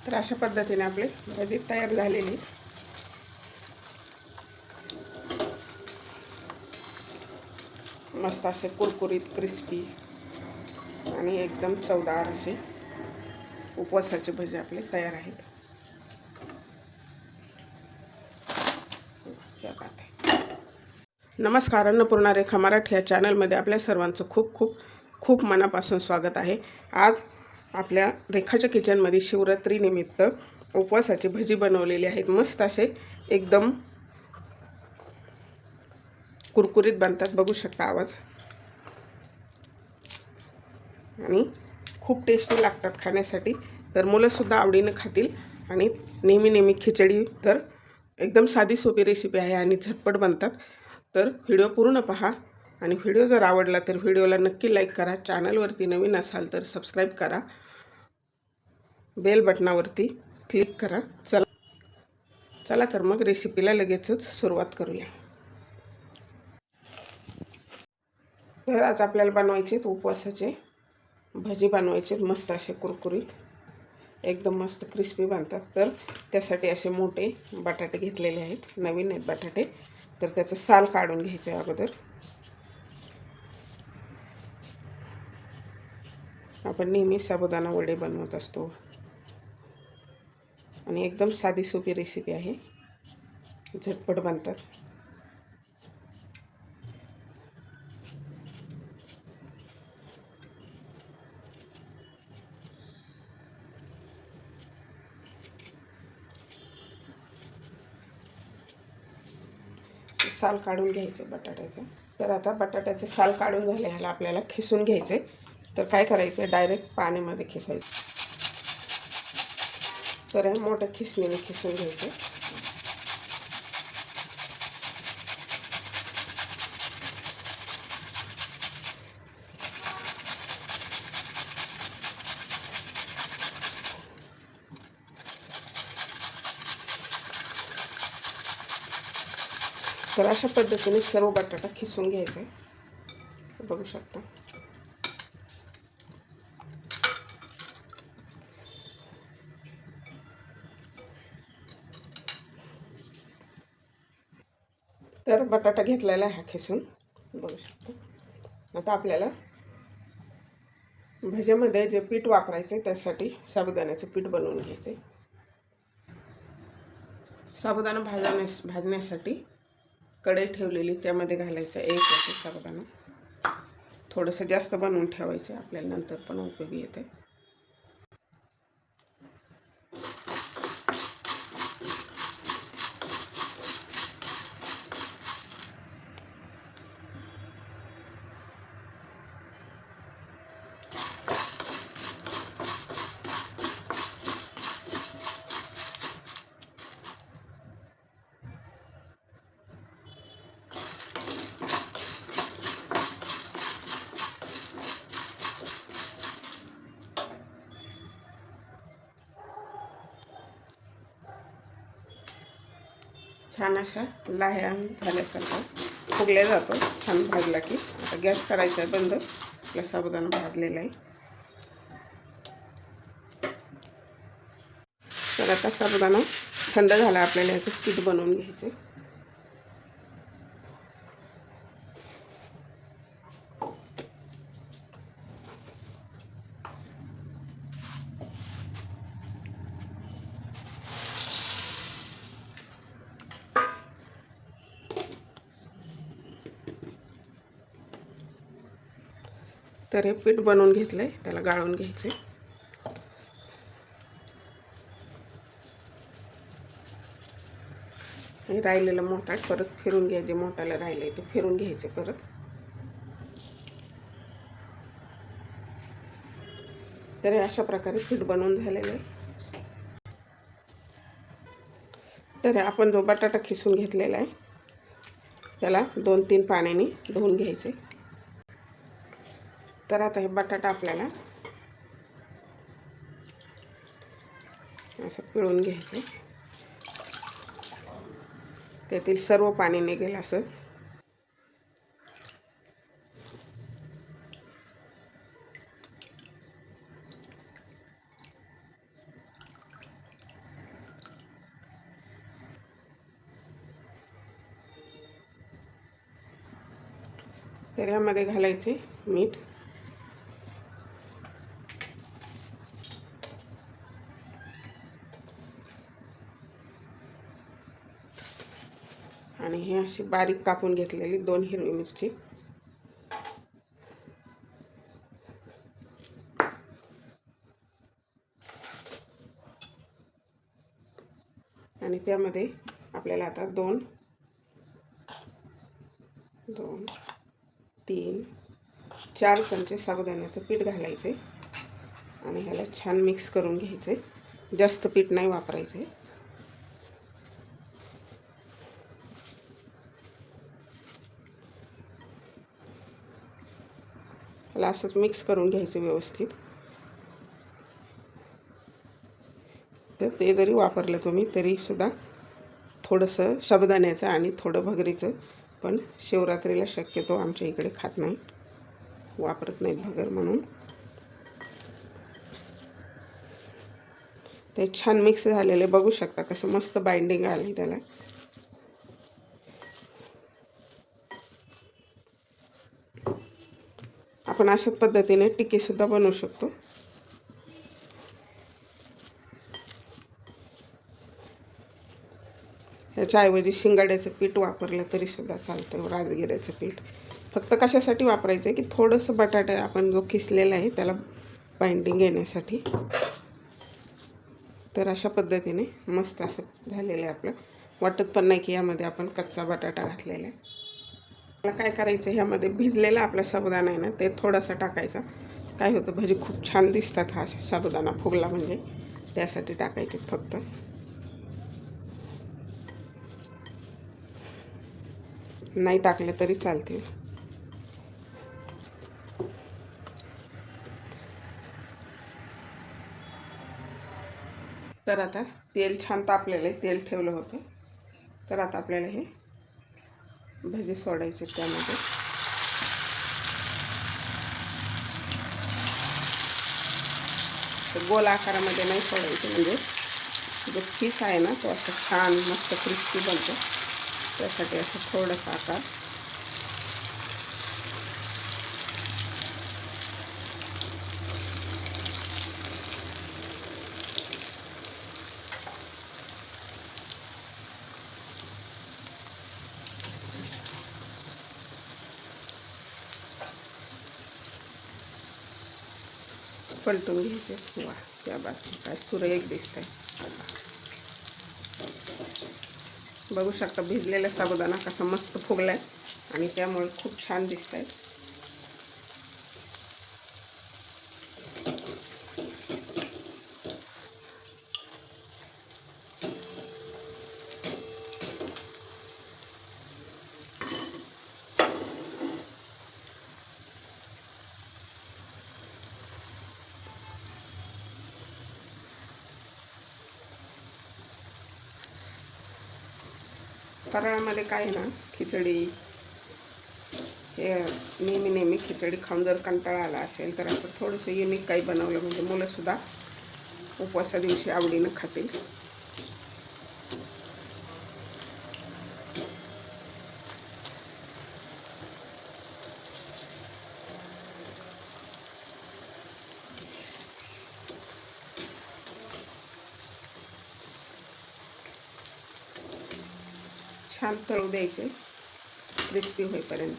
तर अशा पद्धतीने आपली भाजी तयार झालेली. मस्त असे कुरकुरीत क्रिस्पी आणि एकदम चवदार असे उपवासाचे भजी आपले तयार आहेत. नमस्कार, अन्नपूर्णा रेखा मराठी या चॅनलमध्ये आपल्या सर्वांचं खूप खूप खूप मनापासून स्वागत आहे. आज आपल्या रेखाच्या किचनमध्ये शिवरात्रीनिमित्त उपवासाची भजी बनवलेली आहेत. मस्त असे एकदम कुरकुरीत बनतात, बघू शकता आवाज, आणि खूप टेस्टी लागतात खाण्यासाठी. तर मुलंसुद्धा आवडीनं खातील. आणि नेहमी खिचडी तर एकदम साधी सोपी रेसिपी आहे आणि झटपट बनतात. तर व्हिडिओ पूर्ण पहा आणि व्हिडिओ जर आवडला तर व्हिडिओला नक्की लाईक करा. चॅनलवरती नवीन असाल तर सबस्क्राईब करा, बेल बटनावरती क्लिक करा. चला तर मग रेसिपीला लगेचच सुरुवात करूया. तर आज आपल्याला बनवायचे उपवासाचे भजी बनवायचे, मस्त असे कुरकुरीत एकदम मस्त क्रिस्पी बनतात. तर त्यासाठी असे मोठे बटाटे घेतलेले आहेत, नवीन आहेत बटाटे. तर त्याचं साल काढून घ्यायचं आहे अगोदर. आपण नेहमी साबुदाणा वडे बनवत असतो आणि एकदम साधी सोपी रेसिपी आहे, झटपट बनतात. साल काढून घ्यायचे बटाट्याचं. तर आता बटाट्याचे साल काढून झाले, ह्याला आपल्याला खिसून घ्यायचे. तर काय करायचं, डायरेक्ट पाण्यामध्ये खिसायचं. तर हे मोठ्या खिसणीने खिसून घ्यायचे. तर अशा पद्धतीने सर्व बटाटा खिसून घ्यायचा आहे, बघू शकता. तर बटाटा घेतलेला आहे खिसून, बघू शकता. आता आपल्याला भज्यामध्ये जे पीठ वापरायचे त्यासाठी साबुदाण्याचं पीठ बनवून घ्यायचे. साबुदाणा भाजण्यासाठी कढई ठेवलेली, त्यामध्ये घालायचं 1 वाटी साबुदाणा. थोडंसं जास्त बनवून ठेवायचं, आपल्याला नंतर पण उपयोगी येते. छान अशा लाह्या झाल्यासारखा फुगल्या जातो छान भाजला की. आता गॅस करायचा आहे बंद. आपला साबुदाणा भाजलेला आहे. तर आता साबुदाणा थंड झाला, आपल्याला याचं पीठ बनवून घ्यायचे. तर हे पीठ बनवून घेतलंय, त्याला गाळून घ्यायचे. हे राहिलेलं मोठाट परत फिरून घ्यायचे, मोठाला राहिले ते फिरून घ्यायचे परत. तर अशा प्रकारे पीठ बनवून झालेलं आहे. तर आपण जो बटाटा खिसून घेतलेला आहे त्याला 2-3 पाण्याने धुवून घ्यायचे. तर आता हे बटाटा आपल्याला असं पिळून घ्यायचं, त्यातील सर्व पाणी निघेल असं. तर यामध्ये घालायचे मीठ, आणि हे अशी बारीक कापून घेतलेली 2 हिरवी मिरची, आणि त्यामध्ये आपल्याला आता 2 3 4 चमचे साबुदाण्याचं पीठ घालायचे आणि ह्याला छान मिक्स करून घ्यायचे. जास्त पीठ नाही वापरायचे. ह्याला असंच मिक्स करून घ्यायचं व्यवस्थित. तर ते जरी वापरलं तुम्ही तरी सुद्धा थोडंसं साबुदाण्याचं आणि थोडं भगरीचं, पण शिवरात्रीला शक्यतो आमच्या इकडे खात नाही, वापरत नाहीत भगर, म्हणून ते छान मिक्स झालेले बघू शकता कसं मस्त बाइंडिंग आली त्याला. आपण अशाच पद्धतीने टिक्कीसुद्धा बनवू शकतो. ह्याच्याऐवजी शिंगाड्याचं पीठ वापरलं तरी सुद्धा चालतं, राजगिऱ्याचं पीठ. फक्त कशासाठी वापरायचं आहे की थोडंसं बटाटा आपण जो किसलेला आहे त्याला बाइंडिंग येण्यासाठी. तर अशा पद्धतीने मस्त असं झालेलं आहे आपलं. वाटत पण नाही की यामध्ये आपण कच्चा बटाटा घातलेला आहे. मला काय करायचं, ह्यामध्ये भिजलेला आपला साबुदाणा आहे ना ते थोडासा टाकायचा. काय होतं, भजी खूप छान दिसतात हा साबुदाणा फुगला म्हणजे, त्यासाठी टाकायचे फक्त. नाही टाकले तरी चालतील. तर आता तेल छान तापलेलं आहे, तेल ठेवलं होतं. तर आता आपल्याला हे भजी सोडायचे त्यामध्ये. तर गोल आकारामध्ये नाही सोडायचे, म्हणजे जो खिस आहे ना तो असं छान मस्त क्रिस्पी बनतो, त्यासाठी असं थोडासा आकार. पलटून घ्यायचे. वा, त्या बाजूला काय सुरेख दिसत आहे. बघू शकता भिजलेला साबुदाणा कसा मस्त फुगलाय आणि त्यामुळे खूप छान दिसत आहे. फराळामध्ये काय ना, खिचडी, हे नेहमी खिचडी खाऊन जर कंटाळा आला असेल तर असं थोडंसं युनिक काही बनवलं म्हणजे मुलंसुद्धा उपवासा दिवशी आवडीनं खातील. छान तळू द्यायचे क्रिस्पी होईपर्यंत.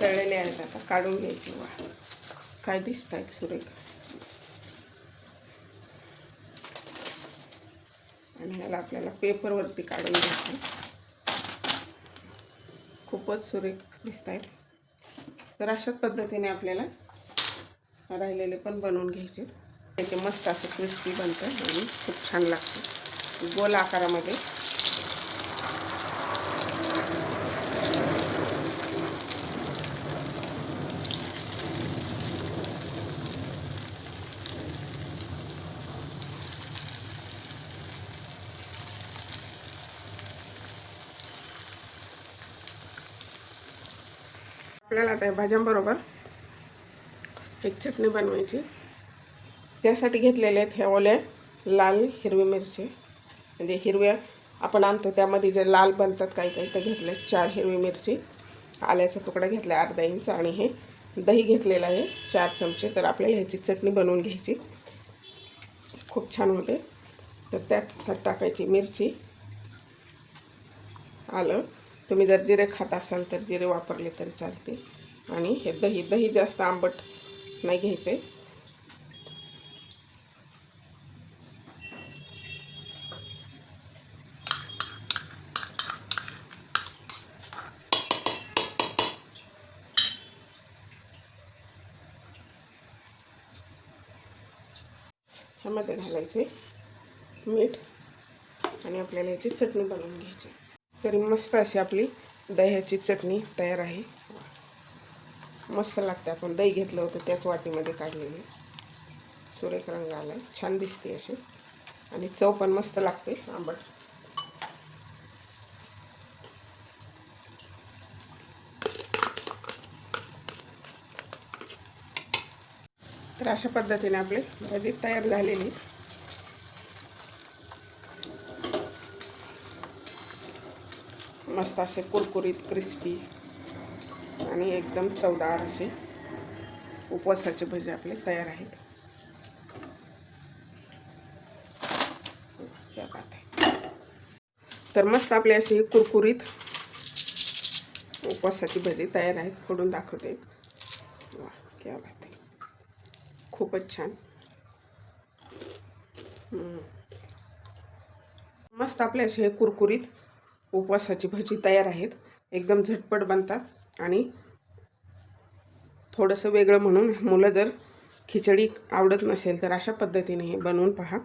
तळलेले आहेत, आता काढून घ्यायचे. वा, काय दिसत आहेत सुरेख. आणि ह्याला आपल्याला पेपरवरती काढून घ्यायचं. खूपच सुरेख दिसत आहेत. तर अशाच पद्धतीने आपल्याला राहिलेले पण बनवून घ्यायचे. त्याचे मस्त असं क्रिस्पी बनतं आणि खूप छान लागतं गोल आकारामध्ये. आपल्याला आता भाज्यांबरोबर एक चटणी बनवायची. त्यासाठी घेतलेले आहेत ह्या ओल्या लाल हिरवी मिरची, म्हणजे हिरव्या आपण आणतो त्यामध्ये जे लाल बनतात काही काही, तर घेतले 4 हिरवी मिरची, आल्याचा तुकडा घेतला अर्धा इंच, आणि हे दही घेतलेलं आहे 4 चमचे. तर आपल्याला ह्याची चटणी बनवून घ्यायची, खूप छान होते. तर त्यात टाकायची मिरची, आलं, तुम्ही जर जिरे खात असाल तर जिरे वापरले तरी चालते. आणि हे दही जास्त आंबट नाही घ्यायचे. ह्यामध्ये घालायचे मीठ आणि आपल्याला याची चटणी बनवून घ्यायची. तरी मस्त अशी आपली दह्याची चटणी तयार आहे. मस्त लागते. आपण दही घेतलं होतं त्याच वाटीमध्ये काढलेली, सुरेख रंग आला, छान दिसते अशी, आणि चव पण मस्त लागते आंबट. तर अशा पद्धतीने आपली भाजी तयार झालेली. मस्त असे कुरकुरीत क्रिस्पी आणि एकदम चवदार असे उपवासाचे भजी आपले तयार आहेत. तर मस्त आपली अशी कुरकुरीत उपवासाची भजी तयार आहेत. फोडून दाखवते. वा, क्या बात आहे, खूपच छान. मस्त आपले असे कुरकुरीत उपवासाची भजी तयार आहेत. एकदम झटपट बनतात आणि थोडंसं वेगळं म्हणून मुलं जर खिचडी आवडत नसेल तर अशा पद्धतीने हे बनवून पहा.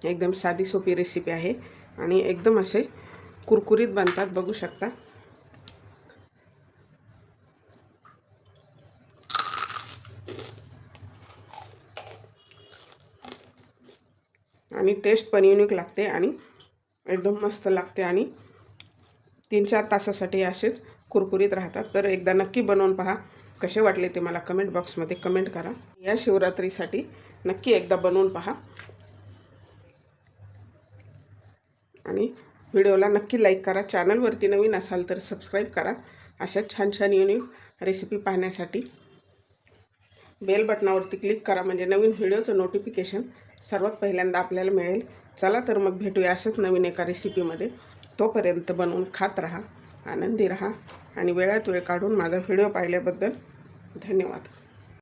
एकदम साधी सोपी रेसिपी आहे आणि एकदम असे कुरकुरीत बनतात, बघू शकता. आणि टेस्ट पण युनिक लागते आणि एकदम मस्त लागते आणि 3-4 तासासाठी असेच कुरकुरीत राहतात. तर एकदा नक्की बनवून पहा. कसे वाटले ते मला कमेंट बॉक्समध्ये कमेंट करा. या शिवरात्रीसाठी नक्की एकदा बनवून पहा आणि व्हिडिओला नक्की लाईक करा. चॅनलवरती नवीन असाल तर सबस्क्राईब करा. अशा छान छान युनिक रेसिपी पाहण्यासाठी बेल बटनावरती क्लिक करा, म्हणजे नवीन व्हिडिओचं नोटिफिकेशन सर्वात पहिल्यांदा आपल्याला मिळेल. चला तर मग भेटूया अशाच नवीन एका रेसिपीमध्ये. तोपर्यंत बनवून खात राहा, आनंदी राहा आणि वेळात वेळ काढून माझा व्हिडिओ पाहिल्याबद्दल धन्यवाद.